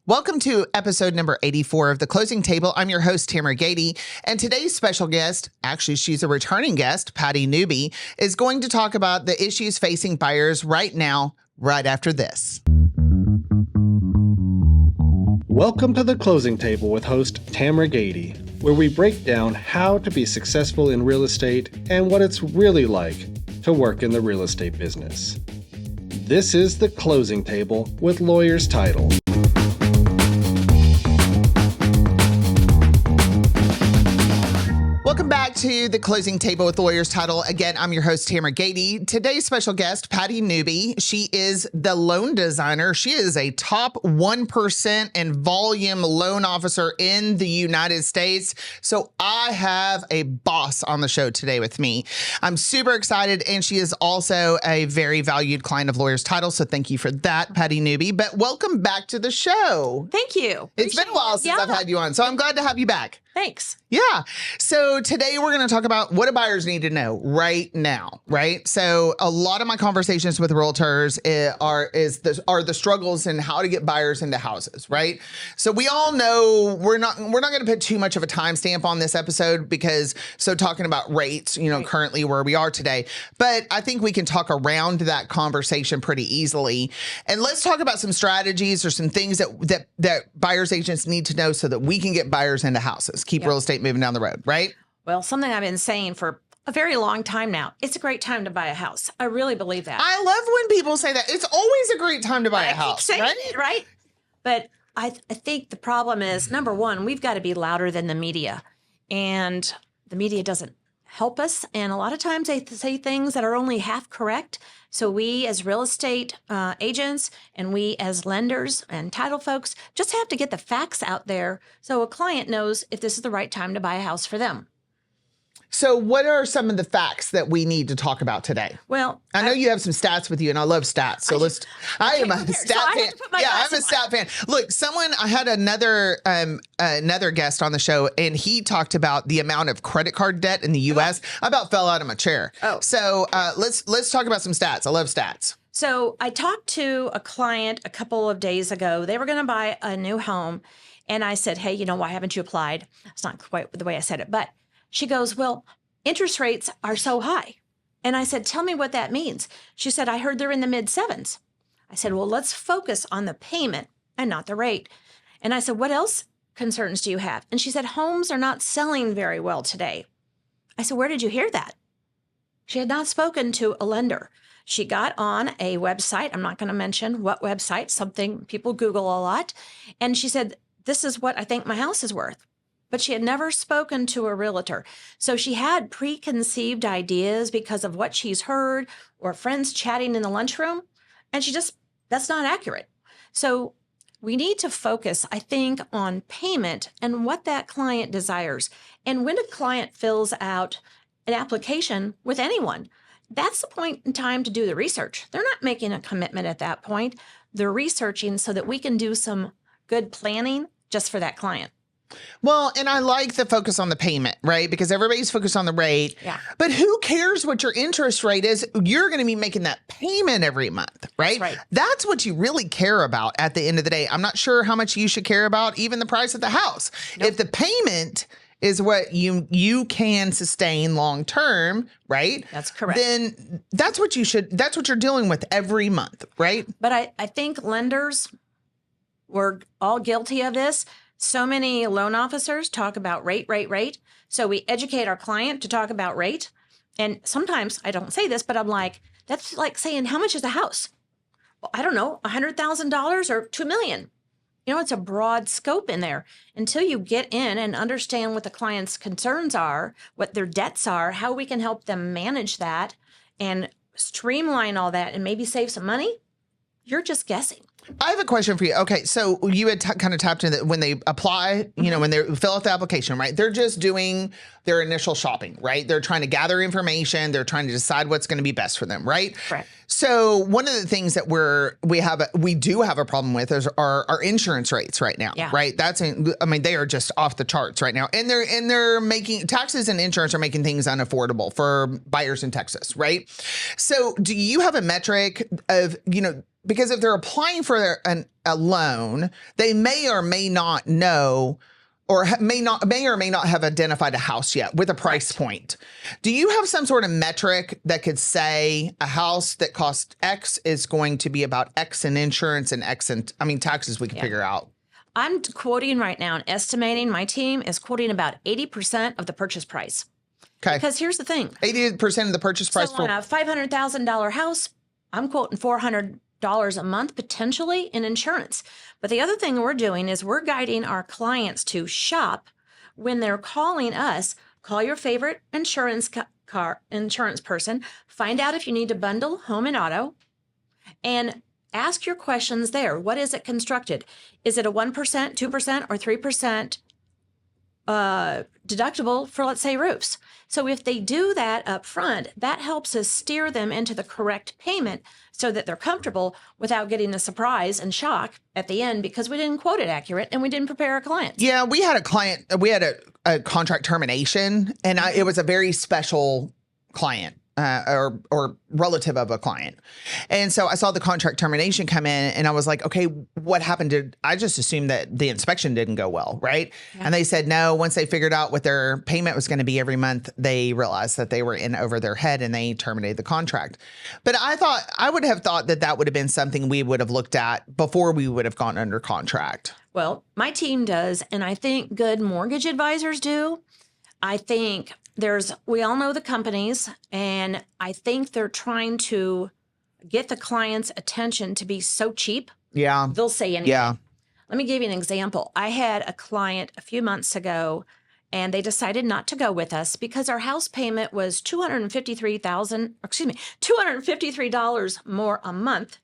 Welcome to episode number 84 of The Closing Table. I'm your host, Tamera, and today's special guest, actually she's a returning guest, Patty Newby, is going to talk about the issues facing buyers right now, right after this. Welcome to The Closing Table with host Tamera, where we break down how to be successful in real estate and what it's really like to work in the real estate business. This is The Closing Table with Lawyer's Title. Welcome back to The Closing Table with Lawyer's Title. Again, I'm your host, Tamera. Today's special guest, Patty Newby. She is the loan designer. She is a top 1% in volume loan officer in the United States. So I have a boss on the show today with me. I'm super excited, and she is also a very valued client of Lawyer's Title. So thank you for that, Patty Newby. But welcome back to the show. Thank you. It's been a while since I've had you on, so I'm glad to have you back. Thanks. Yeah. So today we're going to talk about what do buyers need to know right now, right? So a lot of my conversations with realtors are the struggles in how to get buyers into houses, right? So we all know we're not going to put too much of a timestamp on this episode because talking about rates, right, currently where we are today, but I think we can talk around that conversation pretty easily. And let's talk about some strategies or some things that buyers agents need to know so that we can get buyers into houses. Keep real estate moving down the road, right? Well, something I've been saying for a very long time now, it's a great time to buy a house. I really believe that. I love when people say that. It's always a great time to buy a house, keep saying it, right? But I think the problem is, number one, we've got to be louder than the media. And the media doesn't help us. And a lot of times they say things that are only half correct. So we as real estate agents and we as lenders and title folks just have to get the facts out there so a client knows if this is the right time to buy a house for them. So what are some of the facts that we need to talk about today? Well, I know you have some stats with you, and I love stats. So I am a stat fan. Yeah, I'm a stat fan. Look, I had another guest on the show, and he talked about the amount of credit card debt in the U.S. I about fell out of my chair. Oh. So let's talk about some stats. I love stats. So I talked to a client a couple of days ago. They were going to buy a new home, and I said, hey, why haven't you applied? It's not quite the way I said it, but she goes, well, interest rates are so high. And I said, tell me what that means. She said, I heard they're in the mid sevens. I said, well, let's focus on the payment and not the rate. And I said, what else concerns do you have? And she said, homes are not selling very well today. I said, where did you hear that? She had not spoken to a lender. She got on a website. I'm not going to mention what website, something people Google a lot. And she said, this is what I think my house is worth. But she had never spoken to a realtor. So she had preconceived ideas because of what she's heard or friends chatting in the lunchroom. And that's not accurate. So we need to focus, I think, on payment and what that client desires. And when a client fills out an application with anyone, that's the point in time to do the research. They're not making a commitment at that point. They're researching so that we can do some good planning just for that client. Well, and I like the focus on the payment, right? Because everybody's focused on the rate. Yeah. But who cares what your interest rate is? You're going to be making that payment every month, right? That's right. That's what you really care about at the end of the day. I'm not sure how much you should care about even the price of the house. Nope. If the payment is what you can sustain long term, right? That's correct. Then that's what you're dealing with every month, right? But I think lenders were all guilty of this. So many loan officers talk about rate. So we educate our client to talk about rate. And sometimes I don't say this, but I'm like, that's like saying, how much is a house? Well, I don't know, $100,000 or $2 million. It's a broad scope in there. Until you get in and understand what the client's concerns are, what their debts are, how we can help them manage that and streamline all that and maybe save some money, you're just guessing. I have a question for you. Okay, so you had kind of tapped into when they apply, when they fill out the application, right? They're just doing their initial shopping, right? They're trying to gather information. They're trying to decide what's going to be best for them, right? Right. So one of the things that we do have a problem with is our insurance rates right now, right? They are just off the charts right now, and they're making taxes and insurance are making things unaffordable for buyers in Texas, right? So do you have a metric of because if they're applying for a loan, they may or may not know or may or may not have identified a house yet with a price point. Do you have some sort of metric that could say a house that costs X is going to be about X in insurance and X in, taxes we can figure out? I'm quoting right now and estimating, my team is quoting about 80% of the purchase price. Okay. Because here's the thing. 80% of the purchase price So on a $500,000 house, I'm quoting $400 a month potentially in insurance. But the other thing we're doing is we're guiding our clients to shop when they're calling us. Call your favorite insurance person, find out if you need to bundle home and auto, and ask your questions there. What is it constructed? Is it a 1%, 2%, or 3% deductible for, let's say, roofs? So if they do that up front, that helps us steer them into the correct payment so that they're comfortable without getting the surprise and shock at the end because we didn't quote it accurate and we didn't prepare our clients. Yeah, we had a contract termination, and it was a very special client. Or relative of a client. And so I saw the contract termination come in and I was like, okay, what happened? I just assumed that the inspection didn't go well, right? Yeah. And they said, no, once they figured out what their payment was going to be every month, they realized that they were in over their head and they terminated the contract. But I would have thought that would have been something we would have looked at before we would have gone under contract. Well, my team does. And I think good mortgage advisors do. I think we all know the companies, and I think they're trying to get the client's attention to be so cheap. Yeah. They'll say anything. Yeah. Let me give you an example. I had a client a few months ago, and they decided not to go with us because our house payment was $253 more a month.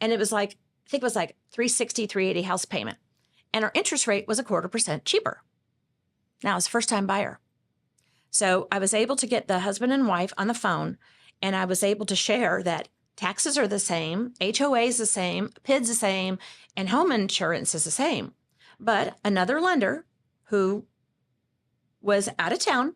And it was I think it was like $360, $380 house payment. And our interest rate was 0.25% cheaper. Now it's a first-time buyer. So I was able to get the husband and wife on the phone, and I was able to share that taxes are the same, HOA is the same, PID's the same, and home insurance is the same. But another lender who was out of town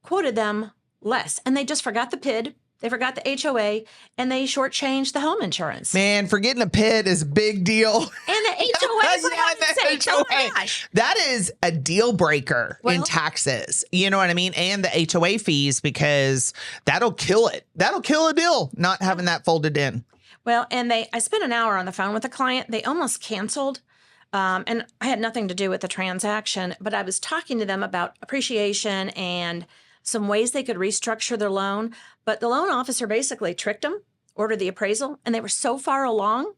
quoted them less, and they just forgot the PID. They forgot the HOA, and they shortchanged the home insurance. Man, forgetting a PID is a big deal. And the HOA, for heaven's sake. Oh my gosh. That is a deal breaker in taxes. You know what I mean? And the HOA fees, because that'll kill it. That'll kill a deal, not having that folded in. Well, and I spent an hour on the phone with a client. They almost canceled. And I had nothing to do with the transaction, but I was talking to them about appreciation and some ways they could restructure their loan. But the loan officer basically tricked them, ordered the appraisal, and they were so far along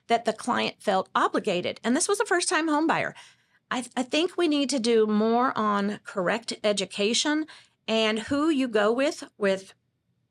that the client felt obligated. And this was a first-time home buyer. I think we need to do more on correct education and who you go with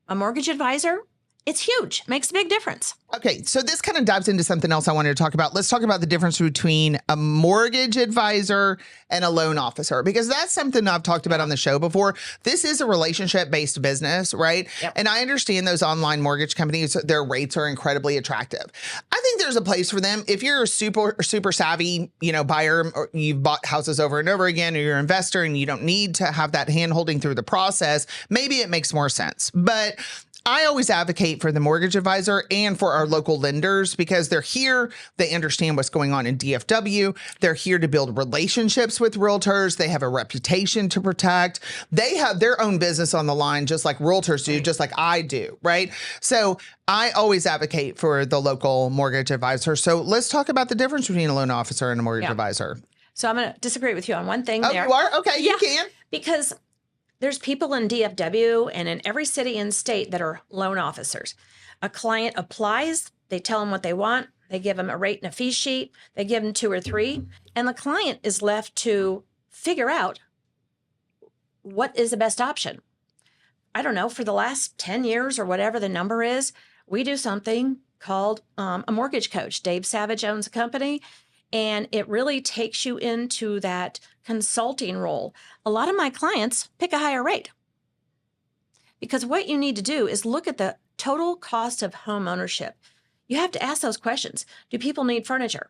a mortgage advisor. It's huge. Makes a big difference. Okay, so this kind of dives into something else I wanted to talk about. Let's talk about the difference between a mortgage advisor and a loan officer, because that's something I've talked about on the show before. This is a relationship-based business, right? Yep. And I understand those online mortgage companies, their rates are incredibly attractive. I think there's a place for them. If you're a super savvy, buyer, or you've bought houses over and over again, or you're an investor and you don't need to have that hand-holding through the process, maybe it makes more sense. But I always advocate for the mortgage advisor and for our local lenders because they're here. They understand what's going on in DFW. They're here to build relationships with realtors. They have a reputation to protect. They have their own business on the line, just like realtors do, just like I do, right? So I always advocate for the local mortgage advisor. So let's talk about the difference between a loan officer and a mortgage advisor. So I'm going to disagree with you on one thing there. Oh, you are? Okay, you can. Because there's people in DFW and in every city and state that are loan officers. A client applies, they tell them what they want, they give them a rate and a fee sheet, they give them 2 or 3, and the client is left to figure out what is the best option. I don't know, for the last 10 years or whatever the number is, we do something called a mortgage coach. Dave Savage owns a company, and it really takes you into that consulting role. A lot of my clients pick a higher rate because what you need to do is look at the total cost of home ownership. You have to ask those questions. Do people need furniture?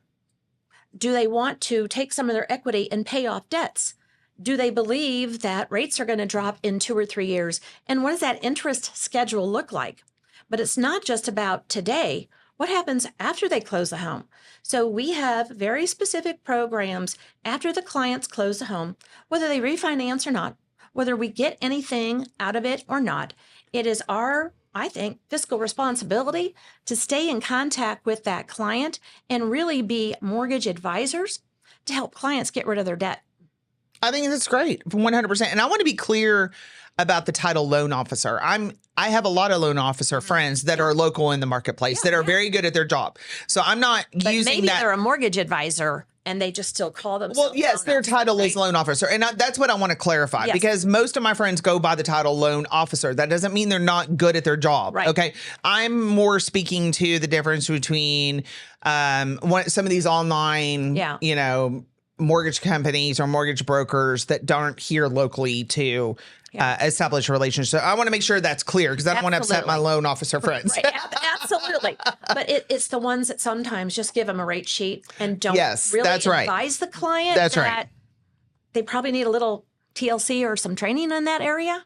Do they want to take some of their equity and pay off debts? Do they believe that rates are going to drop in 2 or 3 years? And what does that interest schedule look like? But it's not just about today. What happens after they close the home? So we have very specific programs after the clients close the home, whether they refinance or not, whether we get anything out of it or not. It is our, I think, fiscal responsibility to stay in contact with that client and really be mortgage advisors to help clients get rid of their debt. I think that's great, 100%. And I want to be clear about the title loan officer. I have a lot of loan officer friends that are local in the marketplace that are very good at their job. So I'm not But using maybe that. they're a mortgage advisor and they just still call themselves. Well, yes, loan their officer, title is right? loan officer. And that's what I want to clarify, Yes. because most of my friends go by the title loan officer. That doesn't mean they're not good at their job. Right. Okay. I'm more speaking to the difference between some of these online, mortgage companies or mortgage brokers that aren't here locally to establish a relationship. So I want to make sure that's clear, because I don't want to upset my loan officer friends. Right. Absolutely. But it's the ones that sometimes just give them a rate sheet and don't really advise the client that they probably need a little TLC or some training in that area.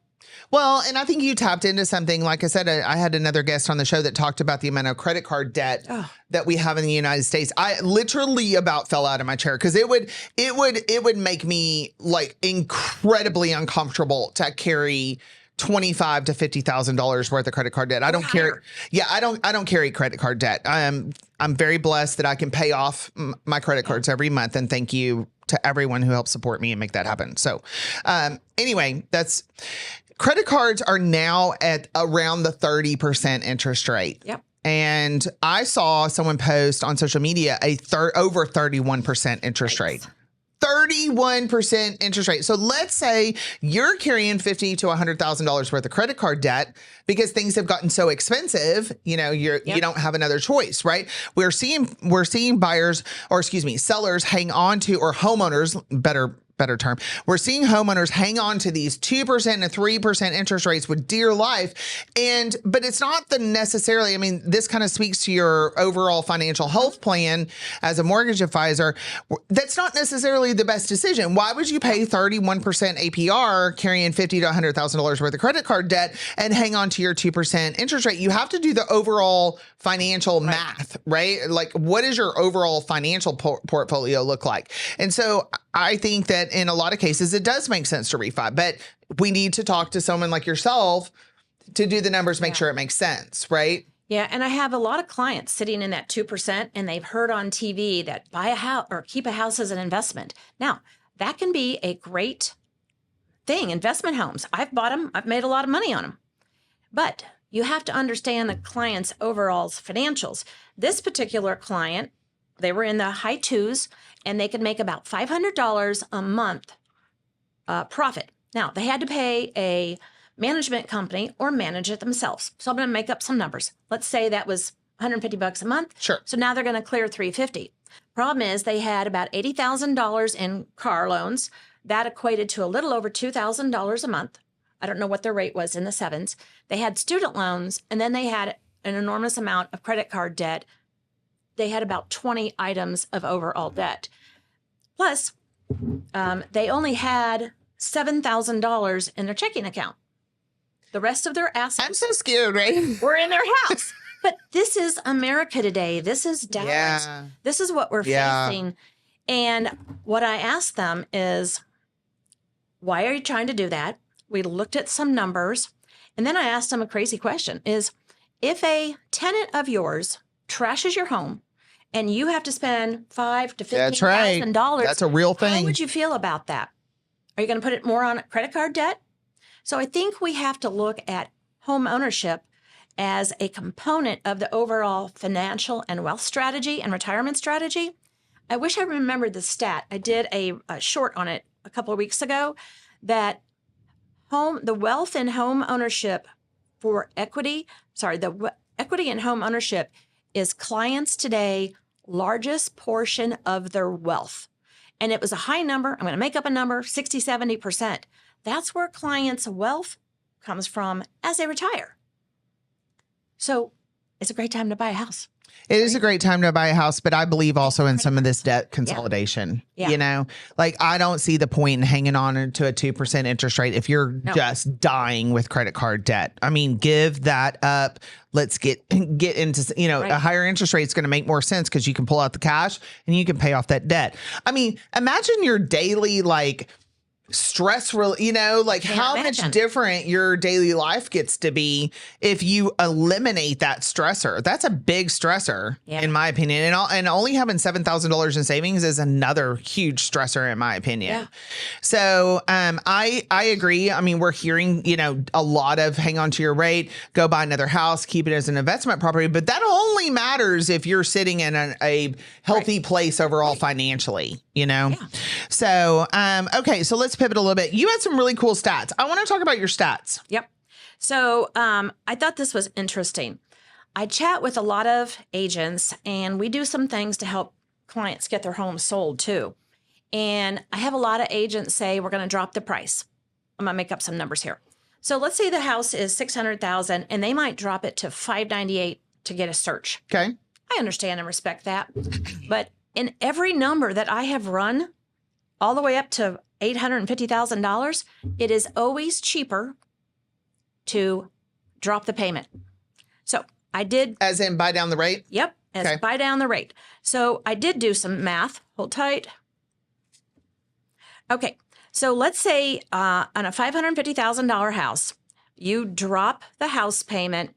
Well, and I think you tapped into something. Like I said, I had another guest on the show that talked about the amount of credit card debt that we have in the United States. I literally about fell out of my chair, because it would make me like incredibly uncomfortable to carry $25,000 to $50,000 worth of credit card debt. I don't carry. Yeah, I don't carry credit card debt. I'm very blessed that I can pay off my credit cards every month, and thank you to everyone who helped support me and make that happen. So, anyway, credit cards are now at around the 30% interest rate. Yep. And I saw someone post on social media over 31% interest rate. 31% interest rate. So let's say you're carrying $50,000 to $100,000 worth of credit card debt because things have gotten so expensive. You don't have another choice, right? We're seeing sellers hang on to, or homeowners, better term. We're seeing homeowners hang on to these 2% and 3% interest rates with dear life. But it's not necessarily, this kind of speaks to your overall financial health plan as a mortgage advisor. That's not necessarily the best decision. Why would you pay 31% APR carrying $50,000 to $100,000 worth of credit card debt and hang on to your 2% interest rate? You have to do the overall financial math, right? Like, what does your overall financial portfolio look like? And so I think that in a lot of cases, it does make sense to refi, but we need to talk to someone like yourself to do the numbers, make sure it makes sense, right? Yeah. And I have a lot of clients sitting in that 2%, and they've heard on TV that buy a house or keep a house as an investment. Now, that can be a great thing. Investment homes. I've bought them. I've made a lot of money on them. But you have to understand the client's overall financials. This particular client, they were in the high twos, and they could make about $500 a month profit. Now, they had to pay a management company or manage it themselves. So I'm going to make up some numbers. Let's say that was $150 a month. Sure. So now they're going to clear $350. Problem is, they had about $80,000 in car loans. That equated to a little over $2,000 a month. I don't know what their rate was in the sevens. They had student loans, and then they had an enormous amount of credit card debt. They had about 20 items of overall debt. Plus, they only had $7,000 in their checking account. The rest of their assets I'm so scared, right? were in their house. But this is America today. This is Dallas. Yeah. This is what we're facing. And what I asked them is, why are you trying to do that? We looked at some numbers. And then I asked them a crazy question, is if a tenant of yours trashes your home and you have to spend $5,000 to $15,000, That's a real thing. how would you feel about that? Are you going to put it more on credit card debt? So I think we have to look at home ownership as a component of the overall financial and wealth strategy and retirement strategy. I wish I remembered the stat. I did a short on it a couple of weeks ago, that the wealth in home ownership for equity, equity in home ownership is clients today' largest portion of their wealth. And it was a high number. I'm going to make up a number, 60, 70%. That's where clients' wealth comes from as they retire. So it's a great time to buy a house. It is a great time to buy a house, but I believe also in some of this debt consolidation. Yeah. You know, like I don't see the point in hanging on to a 2% interest rate if you're just dying with credit card debt. I mean, give that up. Let's get into, you know, a higher interest rate is going to make more sense because you can pull out the cash and you can pay off that debt. I mean, imagine your daily stress, you know, like how much different your daily life gets to be if you eliminate that stressor. That's a big stressor, in my opinion. And only having $7,000 in savings is another huge stressor, in my opinion. Yeah. So I agree. I mean, we're hearing, you know, a lot of hang on to your rate, go buy another house, keep it as an investment property. But that only matters if you're sitting in a healthy place overall financially, you know? Yeah. So, okay, so let's pivot a little bit. You had some really cool stats. I want to talk about your stats. Yep. So I thought this was interesting. I chat with a lot of agents and we do some things to help clients get their homes sold too. And I have a lot of agents say, we're going to drop the price. I'm going to make up some numbers here. So let's say the house is $600,000 and they might drop it to $598 to get a search. Okay. I understand and respect that. But in every number that I have run all the way up to $850,000, it is always cheaper to drop the payment. So I did. As in buy down the rate? Yep. As buy down the rate. So I did do some math. Hold tight. Okay. So let's say on a $550,000 house, you drop the house payment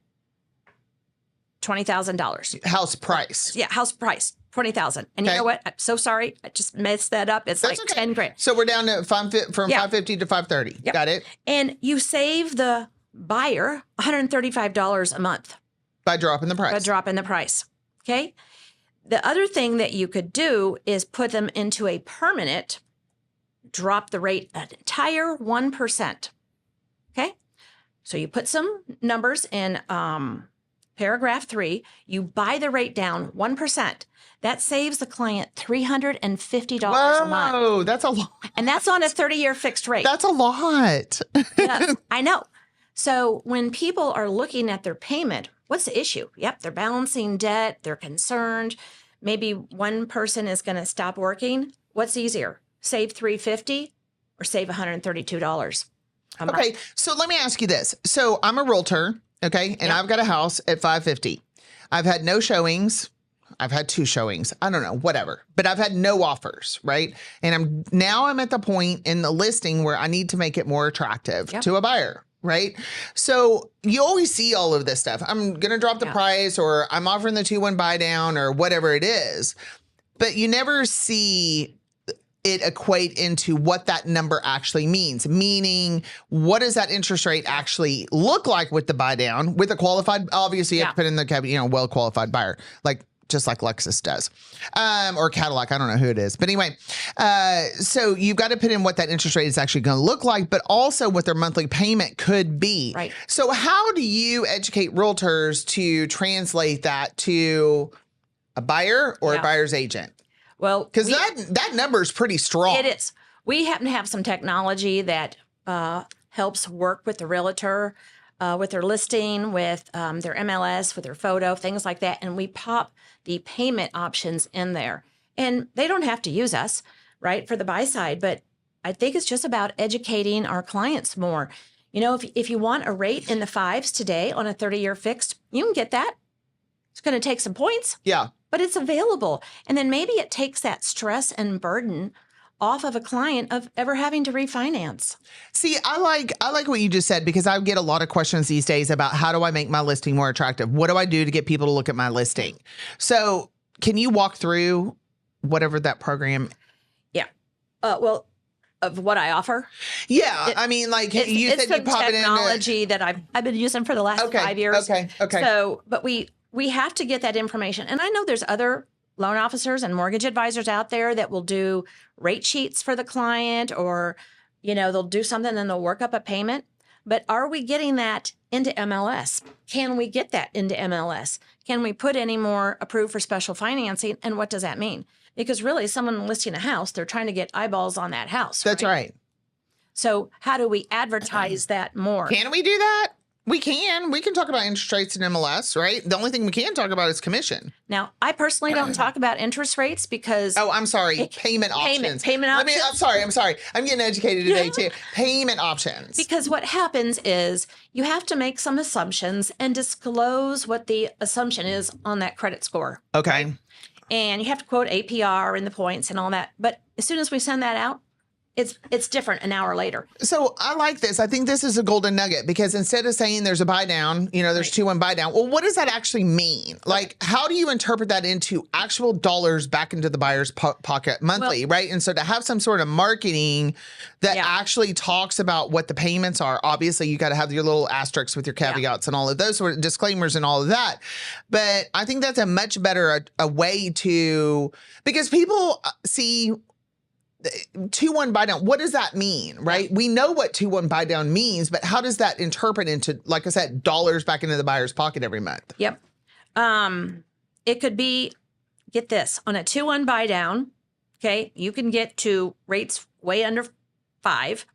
$20,000. House price. Yeah. House price. $20,000. And you know what? I'm so sorry. I just messed that up. It's like 10 grand. So we're down to from 550 to 530. Yep. Got it. And you save the buyer $135 a month. By dropping the price. By dropping the price. Okay. The other thing that you could do is put them into a permanent, drop the rate an entire 1%. Okay. So you put some numbers in paragraph 3, you buy the rate down 1%. That saves the client $350 a month. Whoa, that's a lot. And that's on a 30-year fixed rate. That's a lot. Yes, I know. So when people are looking at their payment, what's the issue? Yep, they're balancing debt. They're concerned. Maybe one person is going to stop working. What's easier? Save $350 or save $132 a month? Okay, so let me ask you this. So I'm a realtor, okay, and I've got a house at 550. I've had no showings. I've had 2 showings. I don't know, whatever. But I've had no offers, right? And I'm at the point in the listing where I need to make it more attractive to a buyer, right? So you always see all of this stuff. I'm going to drop the price, or I'm offering the 2-1 buy down, or whatever it is. But you never see it equate into what that number actually means. Meaning, what does that interest rate actually look like with the buy down? With a qualified, obviously you have to put in the caveat, well-qualified buyer, just like Lexus does, or Cadillac. I don't know who it is, but anyway, so you've got to put in what that interest rate is actually going to look like, but also what their monthly payment could be. Right. So how do you educate realtors to translate that to a buyer or a buyer's agent? Well, because that number is pretty strong. It is. We happen to have some technology that helps work with the realtor, with their listing, with their MLS, with their photo, things like that. And we pop the payment options in there. And they don't have to use us, right, for the buy side. But I think it's just about educating our clients more. You know, if you want a rate in the 5s today on a 30-year fixed, you can get that. It's going to take some points. Yeah. But it's available. And then maybe it takes that stress and burden off of a client of ever having to refinance. See, I like what you just said, because I get a lot of questions these days about how do I make my listing more attractive? What do I do to get people to look at my listing? So can you walk through whatever that program? Yeah. Well, of what I offer? Yeah. I mean, like you said, you pop it in. Technology that I've been using for the last 5 years. Okay. So, but we have to get that information. And I know there's other loan officers and mortgage advisors out there that will do rate sheets for the client, or, you know, they'll do something and they'll work up a payment. But are we getting that into MLS? Can we get that into MLS? Can we put any more approved for special financing? And what does that mean? Because really, someone listing a house, they're trying to get eyeballs on that house. That's right. So how do we advertise that more? Can we do that? We can talk about interest rates in MLS, right? The only thing we can talk about is commission. Now, I personally don't talk about interest rates because Oh, I'm sorry. Payment options. Payment options. I'm sorry. I'm getting educated today too. Payment options. Because what happens is you have to make some assumptions and disclose what the assumption is on that credit score. Okay. And you have to quote APR and the points and all that. But as soon as we send that out, it's different an hour later. So I like this. I think this is a golden nugget because instead of saying there's a buy down, there's 2-1 buy down. Well, what does that actually mean? Like, how do you interpret that into actual dollars back into the buyer's pocket monthly, right? And so to have some sort of marketing that actually talks about what the payments are, obviously you got to have your little asterisks with your caveats and all of those sort of disclaimers and all of that. But I think that's a much better a way to, because people see 2-1 buy down. What does that mean, right? We know what 2-1 buy down means, but how does that interpret into, like I said, dollars back into the buyer's pocket every month? Yep. It could be, get this, on a 2-1 buy down, okay, you can get to rates way under 5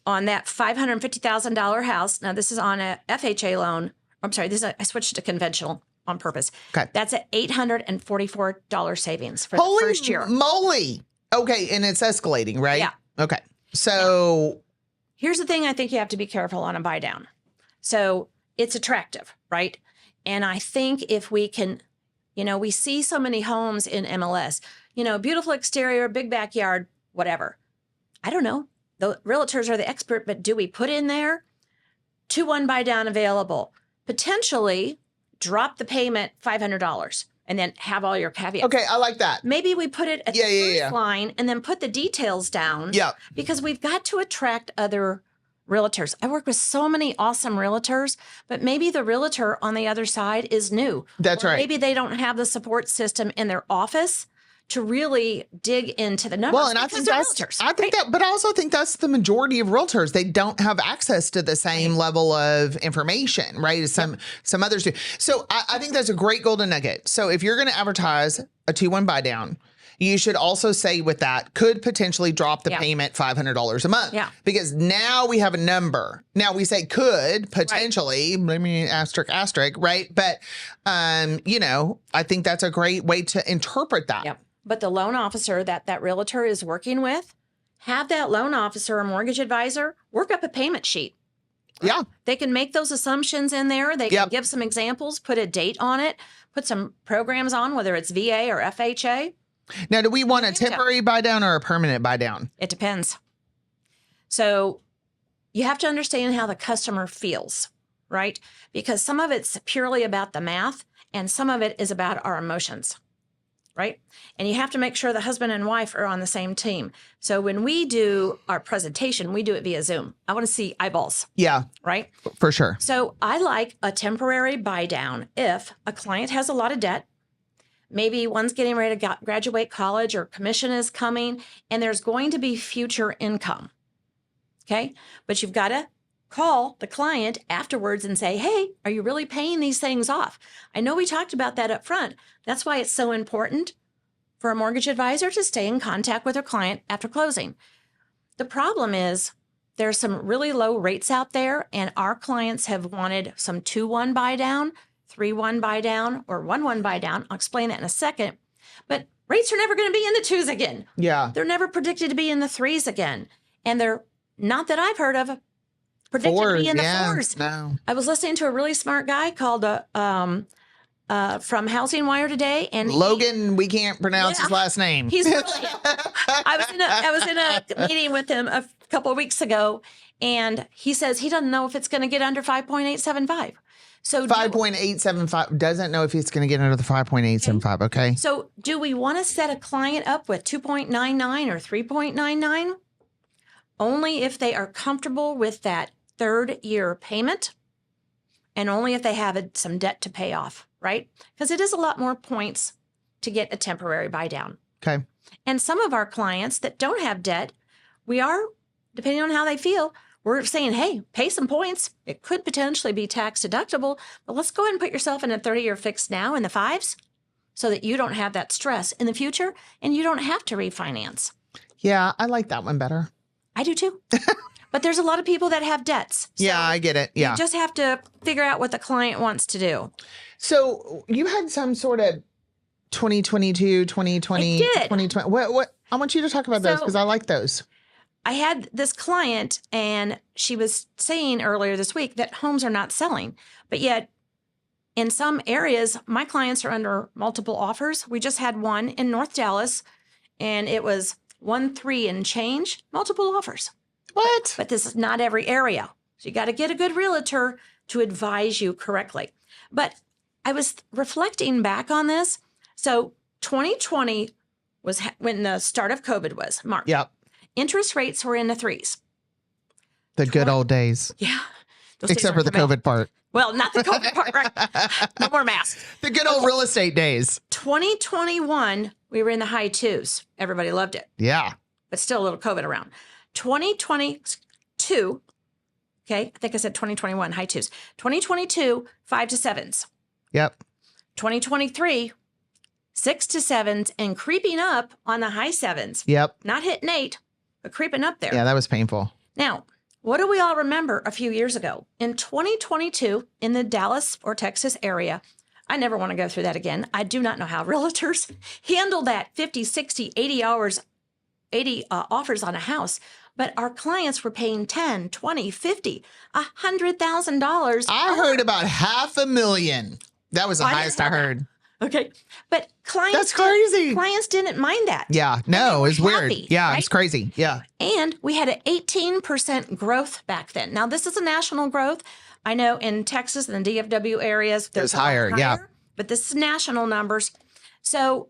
on that $550,000 house. Now, this is on a FHA loan. I'm sorry, I switched to conventional on purpose. Okay. That's an $844 savings for Holy the first year. Moly. Okay, and it's escalating, right? Yeah. Okay. So here's the thing I think you have to be careful on a buy down. So it's attractive, right? And I think if we can, we see so many homes in MLS, beautiful exterior, big backyard, whatever. I don't know. The realtors are the expert, but do we put in there 2-1 buy down available? Potentially drop the payment $500. And then have all your caveats. Okay, I like that. Maybe we put it at the first line and then put the details down. Yeah. Because we've got to attract other realtors. I work with so many awesome realtors, but maybe the realtor on the other side is new. That's right. Maybe they don't have the support system in their office to really dig into the numbers. Well, and I think that's, realtors, but I also think that's the majority of realtors. They don't have access to the same level of information, right? As some others do. So I think that's a great golden nugget. So if you're going to advertise a 2-1 buy down, you should also say with that could potentially drop the payment $500 a month. Yeah. Because now we have a number. Now we say could potentially, asterisk, right? But, I think that's a great way to interpret that. Yep. But the loan officer that realtor is working with, have that loan officer or mortgage advisor work up a payment sheet. Yeah. They can make those assumptions in there. They can give some examples, put a date on it, put some programs on, whether it's VA or FHA. Now, do we want a temporary buy down or a permanent buy down? It depends. So you have to understand how the customer feels, right? Because some of it's purely about the math and some of it is about our emotions. Right? And you have to make sure the husband and wife are on the same team. So when we do our presentation, we do it via Zoom. I want to see eyeballs. Yeah. Right? For sure. So I like a temporary buy down if a client has a lot of debt. Maybe one's getting ready to graduate college or commission is coming and there's going to be future income. Okay? But you've got to call the client afterwards and say, hey, are you really paying these things off? I know we talked about that up front. That's why it's so important for a mortgage advisor to stay in contact with their client after closing. The problem is there's some really low rates out there, and our clients have wanted some 2-1 buy down, 3-1 buy down, or 1-1 buy down. I'll explain that in a second. But rates are never going to be in the 2s again. Yeah. They're never predicted to be in the 3s again. And they're not that I've heard of predicted to be in the 4s. No. I was listening to a really smart guy called from Housing Wire today, and Logan, we can't pronounce his last name. He's brilliant. I was in a meeting with him a couple of weeks ago, and he says he doesn't know if it's going to get under 5.875. So 5.875 doesn't know if he's going to get under the 5.875. Okay. So do we want to set a client up with 2.99 or 3.99? Only if they are comfortable with that third year payment and only if they have some debt to pay off, right? Because it is a lot more points to get a temporary buy down. Okay. And some of our clients that don't have debt, we are, depending on how they feel, we're saying, hey, pay some points. It could potentially be tax deductible, but let's go ahead and put yourself in a 30-year fix now in the 5s so that you don't have that stress in the future and you don't have to refinance. Yeah, I like that one better. I do too. But there's a lot of people that have debts. So Yeah, I get it. Yeah. you just have to figure out what the client wants to do. So you had some sort of 2022, 2020, I did. 2020. What? I want you to talk about those So- because I like those. I had this client, and she was saying earlier this week that homes are not selling, but yet in some areas, my clients are under multiple offers. We just had one in North Dallas, and it was 1.3 and change, multiple offers. What? But this is not every area. So you got to get a good realtor to advise you correctly. But I was reflecting back on this. So 2020 was when the start of COVID was, March. Yep. Interest rates were in the threes. The good old days. Yeah. Those days Except for aren't the coming. COVID part. Well, not the COVID part, right? No more masks. The good old real estate days. 2021, we were in the high twos. Everybody loved it, Yeah. but still a little COVID around. 2022, okay, I think I said 2021, high twos. 2022, 5 to 7s. Yep. 2023, 6 to 7s, and creeping up on the high 7s. Yep. Not hitting 8, but creeping up there. Yeah, that was painful. Now, what do we all remember a few years ago? In 2022, in the Dallas or Texas area, I never want to go through that again. I do not know how realtors handle that 50, 60, 80 hours, 80 offers on a house. But our clients were paying 10, 20, 50, $100,000. I heard about $500,000. That was the I didn't highest I know that. heard. Okay. But clients, That's crazy. clients didn't mind that. Yeah. No, were it's weird. happy, Yeah, right? it's crazy. Yeah. And we had an 18% growth back then. Now, this is a national growth. I know in Texas and the DFW areas, there's It's higher, yeah. But this is national numbers. So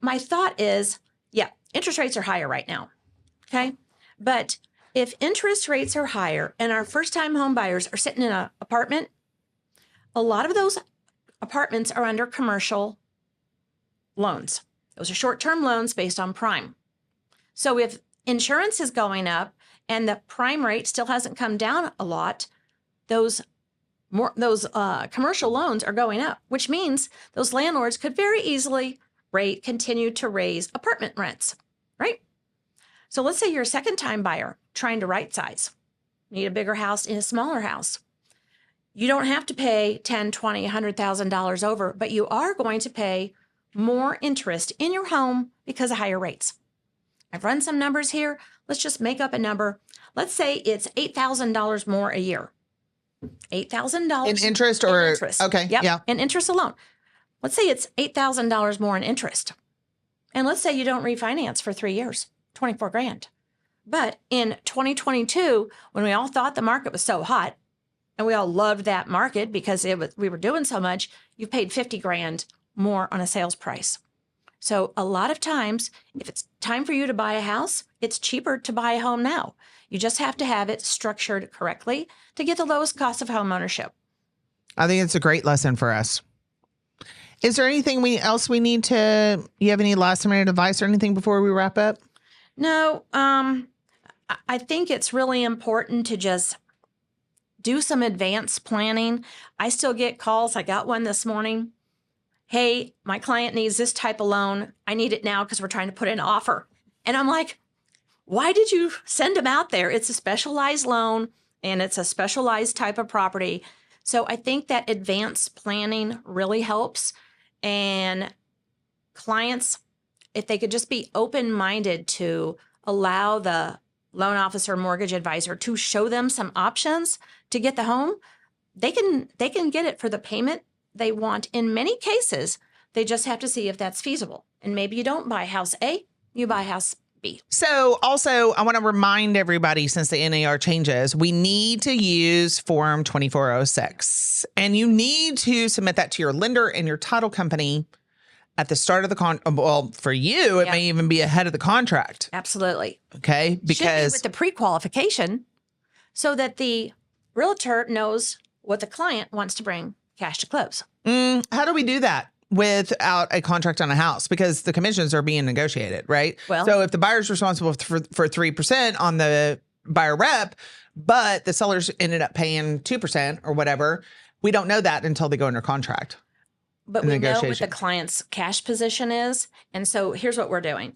my thought is, yeah, interest rates are higher right now. Okay. But if interest rates are higher and our first-time home buyers are sitting in an apartment, a lot of those apartments are under commercial loans. Those are short-term loans based on prime. So if insurance is going up and the prime rate still hasn't come down a lot, those commercial loans are going up, which means those landlords could very easily continue to raise apartment rents, right? So let's say you're a second-time buyer trying to right size, need a bigger house in a smaller house. You don't have to pay $10, $20, $100,000 over, but you are going to pay more interest in your home because of higher rates. I've run some numbers here. Let's just make up a number. Let's say it's $8,000 more a year. $8,000 In interest or interest. okay. Yep, Yeah. in interest alone. Let's say it's $8,000 more in interest. And let's say you don't refinance for 3 years, 24 grand. But in 2022, when we all thought the market was so hot and we all loved that market because we were doing so much, you paid 50 grand more on a sales price. So a lot of times, if it's time for you to buy a house, it's cheaper to buy a home now. You just have to have it structured correctly to get the lowest cost of home ownership. I think it's a great lesson for us. Is there anything else we need to, you have any last minute advice or anything before we wrap up? No, I think it's really important to just do some advanced planning. I still get calls. I got one this morning. Hey, my client needs this type of loan. I need it now because we're trying to put in an offer. And I'm like, why did you send them out there? It's a specialized loan and it's a specialized type of property. So I think that advanced planning really helps. And clients, if they could just be open-minded to allow the loan officer, mortgage advisor to show them some options to get the home, they can get it for the payment they want. In many cases, they just have to see if that's feasible. And maybe you don't buy house A, you buy house B. So also, I want to remind everybody, since the NAR changes, we need to use Form 2406. And you need to submit that to your lender and your title company at the start of the well, for you, it Yeah. may even be ahead of the contract. Absolutely. Okay. Should be Because with the pre-qualification so that the realtor knows what the client wants to bring cash to close. how do we do that without a contract on a house? Because the commissions are being negotiated, right? Well- so if the buyer's responsible for 3% on the buyer rep, but the sellers ended up paying 2% or whatever, we don't know that until they go under contract. But we know what the Negotiation. client's cash position is. And so here's what we're doing.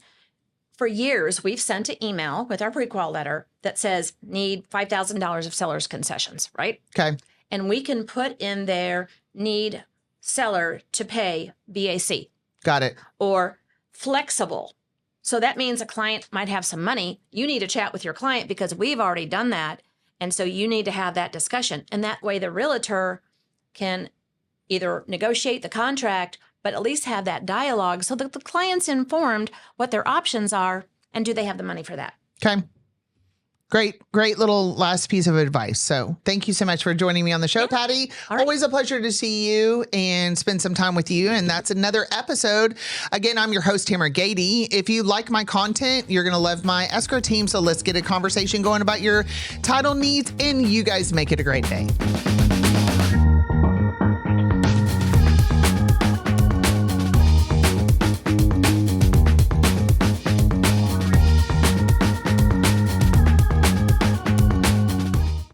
for years, we've sent an email with our pre-qual letter that says need $5,000 of seller's concessions, right? Okay. And we can put in there need seller to pay BAC Got it. or flexible. So that means a client might have some money. You need to chat with your client because we've already done that. And so you need to have that discussion. And that way the realtor can either negotiate the contract, but at least have that dialogue so that the client's informed what their options are and do they have the money for that. Okay. Great little last piece of advice. So thank you so much for joining me on the show, Patty. All right. Always a pleasure to see you and spend some time with you. And that's another episode. Again, I'm your host, Tamera Gady. If you like my content, you're going to love my escrow team. So let's get a conversation going about your title needs and you guys make it a great day.